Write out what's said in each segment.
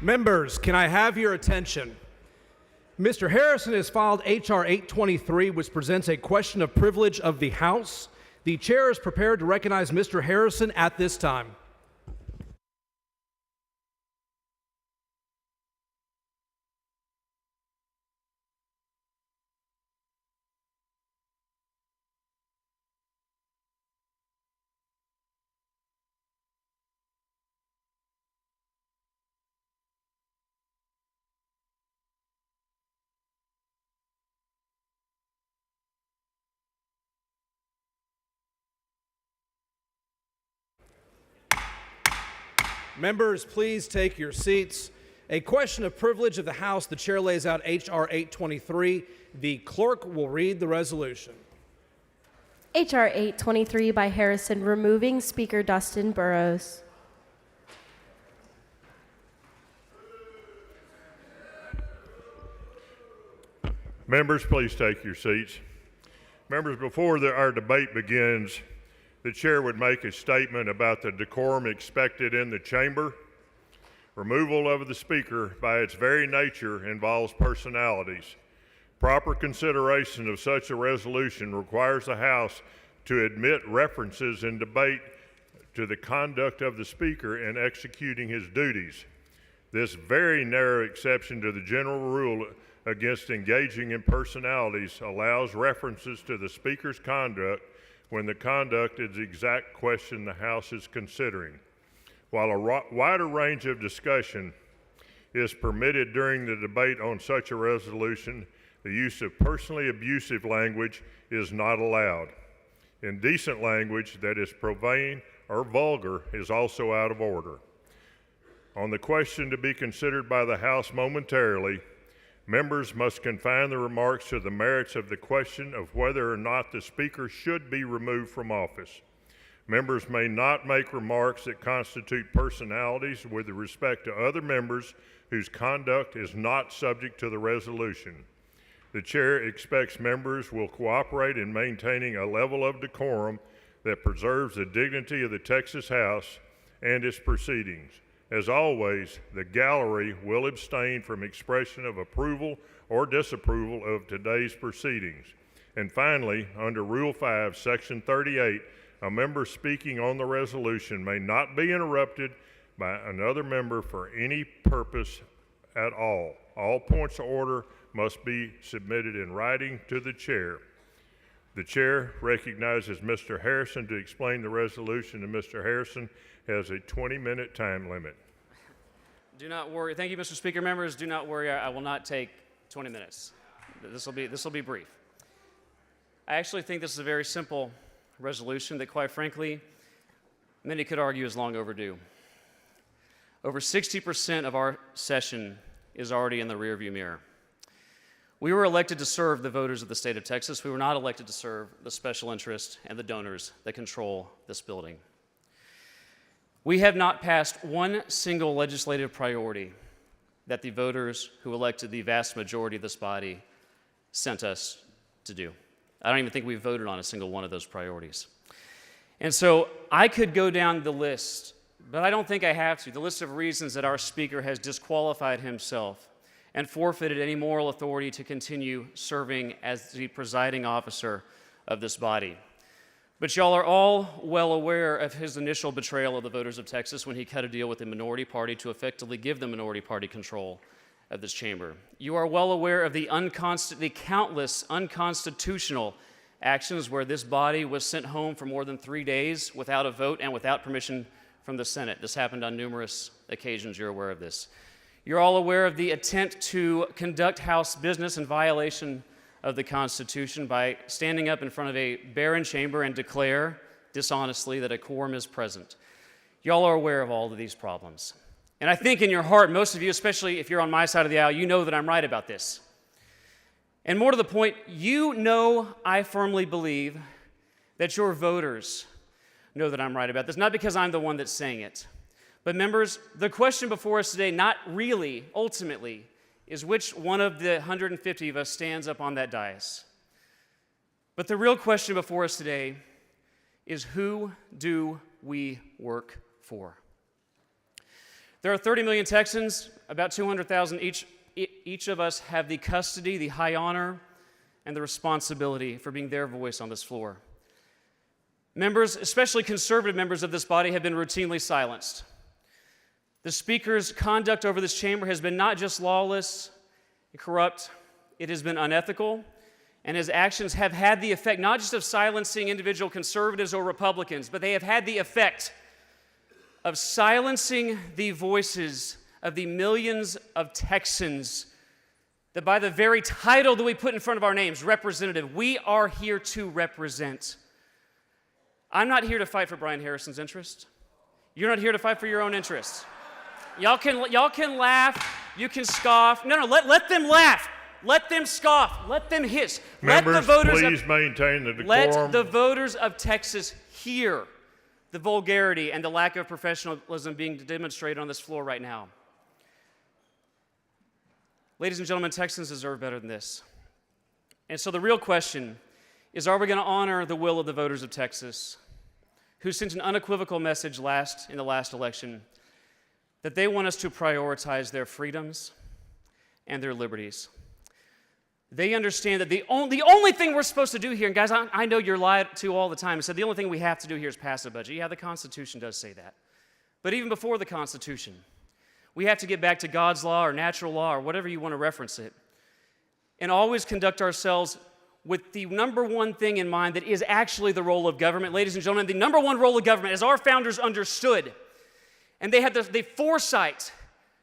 Members, can I have your attention? Mr. Harrison has filed H.R. 823, which presents a question of privilege of the House. The chair is prepared to recognize Mr. Harrison at this time. Members, please take your seats. A question of privilege of the House. The chair lays out H.R. 823. The clerk will read the resolution. H.R. 823 by Harrison, removing Speaker Dustin Burrows. Members, please take your seats. Members, before our debate begins, the chair would make a statement about the decorum expected in the chamber. Removal of the speaker by its very nature involves personalities. Proper consideration of such a resolution requires the House to admit references in debate to the conduct of the speaker in executing his duties. This very narrow exception to the general rule against engaging in personalities allows references to the speaker's conduct when the conduct is the exact question the House is considering. While a wider range of discussion is permitted during the debate on such a resolution, the use of personally abusive language is not allowed. Indecent language that is profane or vulgar is also out of order. On the question to be considered by the House momentarily, members must confine the remarks to the merits of the question of whether or not the speaker should be removed from office. Members may not make remarks that constitute personalities with respect to other members whose conduct is not subject to the resolution. The chair expects members will cooperate in maintaining a level of decorum that preserves the dignity of the Texas House and its proceedings. As always, the gallery will abstain from expression of approval or disapproval of today's proceedings. And finally, under Rule 5, Section 38, a member speaking on the resolution may not be interrupted by another member for any purpose at all. All points of order must be submitted in writing to the chair. The chair recognizes Mr. Harrison to explain the resolution, and Mr. Harrison has a 20-minute time limit. Do not worry. Thank you, Mr. Speaker. Members, do not worry. I will not take 20 minutes. This will be brief. I actually think this is a very simple resolution that, quite frankly, many could argue is long overdue. Over 60% of our session is already in the rearview mirror. We were elected to serve the voters of the state of Texas. We were not elected to serve the special interests and the donors that control this building. We have not passed one single legislative priority that the voters who elected the vast majority of this body sent us to do. I don't even think we've voted on a single one of those priorities. And so I could go down the list, but I don't think I have to, the list of reasons that our speaker has disqualified himself and forfeited any moral authority to continue serving as the presiding officer of this body. But y'all are all well aware of his initial betrayal of the voters of Texas when he cut a deal with the minority party to effectively give the minority party control of this chamber. You are well aware of the countless unconstitutional actions where this body was sent home for more than 3 days without a vote and without permission from the Senate. This happened on numerous occasions. You're aware of this. You're all aware of the attempt to conduct House business in violation of the Constitution by standing up in front of a barren chamber and declare dishonestly that a quorum is present. Y'all are aware of all of these problems. And I think in your heart, most of you, especially if you're on my side of the aisle, you know that I'm right about this. And more to the point, you know I firmly believe that your voters know that I'm right about this, not because I'm the one that's saying it. But members, the question before us today, not really, ultimately, is which one of the 150 of us stands up on that dais. But the real question before us today is, who do we work for? There are 30 million Texans, about 200,000 each of us have the custody, the high honor, and the responsibility for being their voice on this floor. Members, especially conservative members of this body, have been routinely silenced. The Speaker's conduct over this chamber has been not just lawless and corrupt, it has been unethical, and his actions have had the effect not just of silencing individual conservatives or Republicans, but they have had the effect of silencing the voices of the millions of Texans that by the very title that we put in front of our names, representative, we are here to represent. I'm not here to fight for Brian Harrison's interest. You're not here to fight for your own interests. Y'all can laugh, you can scoff. No, let them laugh. Let them scoff. Let them hiss. Members, please maintain the decorum. Let the voters of Texas hear the vulgarity and the lack of professionalism being demonstrated on this floor right now. Ladies and gentlemen, Texans deserve better than this. And so the real question is, are we going to honor the will of the voters of Texas, who sent an unequivocal message in the last election that they want us to prioritize their freedoms and their liberties? They understand that the only thing we're supposed to do here, and guys, I know you're lied to all the time, and said the only thing we have to do here is pass a budget. Yeah, the Constitution does say that. But even before the Constitution, we have to get back to God's law or natural law or whatever you want to reference it, and always conduct ourselves with the number one thing in mind that is actually the role of government. Ladies and gentlemen, the number one role of government, as our founders understood, and they had the foresight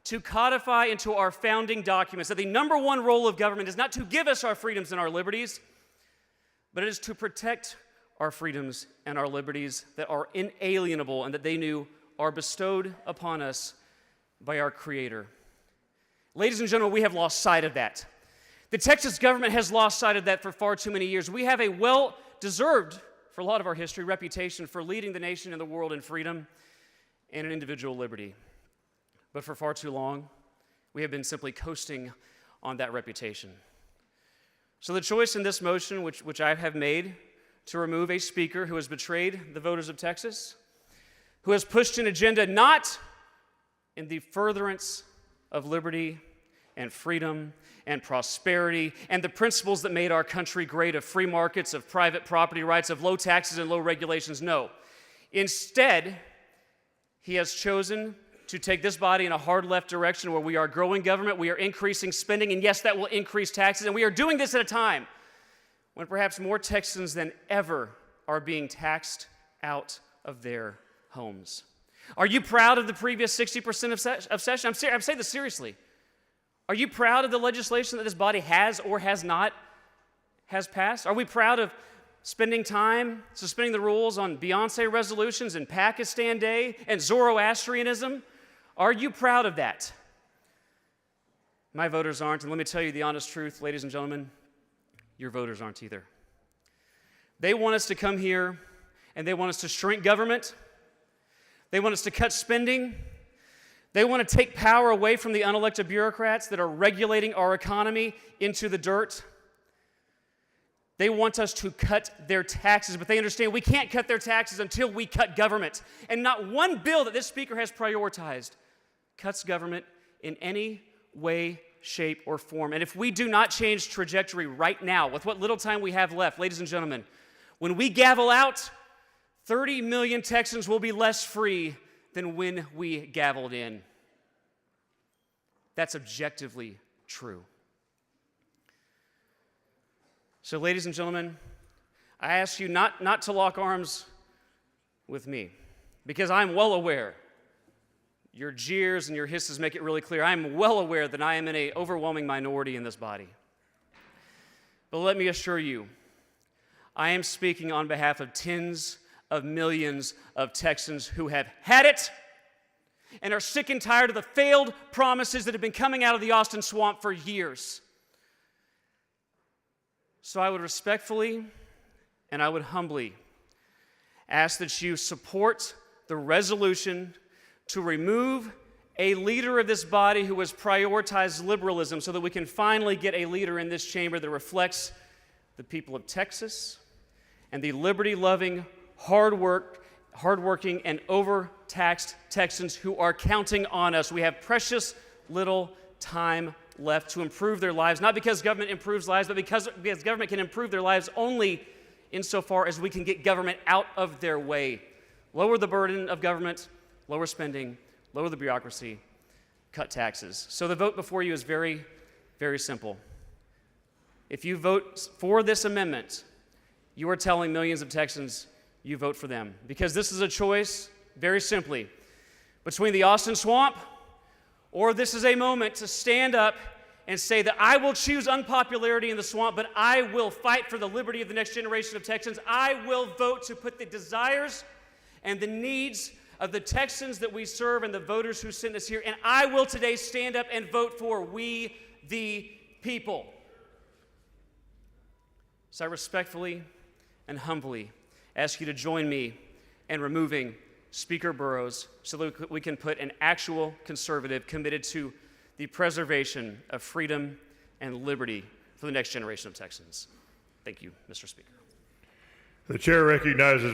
to codify into our founding documents, that the number one role of government is not to give us our freedoms and our liberties, but it is to protect our freedoms and our liberties that are inalienable and that they knew are bestowed upon us by our Creator. Ladies and gentlemen, we have lost sight of that. The Texas government has lost sight of that for far too many years. We have a well-deserved, for a lot of our history, reputation for leading the nation and the world in freedom and in individual liberty. But for far too long, we have been simply coasting on that reputation. So the choice in this motion, which I have made, to remove a speaker who has betrayed the voters of Texas, who has pushed an agenda not in the furtherance of liberty and freedom and prosperity and the principles that made our country great, of free markets, of private property rights, of low taxes and low regulations. No. Instead, he has chosen to take this body in a hard left direction where we are growing government, we are increasing spending, and yes, that will increase taxes, and we are doing this at a time when perhaps more Texans than ever are being taxed out of their homes. Are you proud of the previous 60% of session? I'm saying this seriously. Are you proud of the legislation that this body has or has not passed? Are we proud of spending time suspending the rules on Beyonce resolutions and Pakistan Day and Zoroastrianism? Are you proud of that? My voters aren't, and let me tell you the honest truth, ladies and gentlemen, your voters aren't either. They want us to come here and they want us to shrink government. They want us to cut spending. They want to take power away from the unelected bureaucrats that are regulating our economy into the dirt. They want us to cut their taxes, but they understand we can't cut their taxes until we cut government. And not one bill that this speaker has prioritized cuts government in any way, shape, or form. And if we do not change trajectory right now, with what little time we have left, ladies and gentlemen, when we gavel out, 30 million Texans will be less free than when we gavelled in. That's objectively true. So, ladies and gentlemen, I ask you not to lock arms with me, because I'm well aware, your jeers and your hisses make it really clear, I'm well aware that I am in an overwhelming minority in this body. But let me assure you, I am speaking on behalf of tens of millions of Texans who have had it and are sick and tired of the failed promises that have been coming out of the Austin swamp for years. So I would respectfully and I would humbly ask that you support the resolution to remove a leader of this body who has prioritized liberalism so that we can finally get a leader in this chamber that reflects the people of Texas and the liberty-loving, hardworking, and taxed Texans who are counting on us. We have precious little time left to improve their lives, not because government improves lives, but because government can improve their lives only insofar as we can get government out of their way. Lower the burden of government, lower spending, lower the bureaucracy, cut taxes. So the vote before you is very, very simple. If you vote for this amendment, you are telling millions of Texans you vote for them. Because this is a choice, very simply, between the Austin Swamp, or this is a moment to stand up and say that I will choose unpopularity in the swamp, but I will fight for the liberty of the next generation of Texans. I will vote to put the desires and the needs of the Texans that we serve and the voters who sent us here, and I will today stand up and vote for we the people. So I respectfully and humbly ask you to join me in removing Speaker Burrows so that we can put an actual conservative committed to the preservation of freedom and liberty for the next generation of Texans. Thank you, Mr. Speaker. The chair recognizes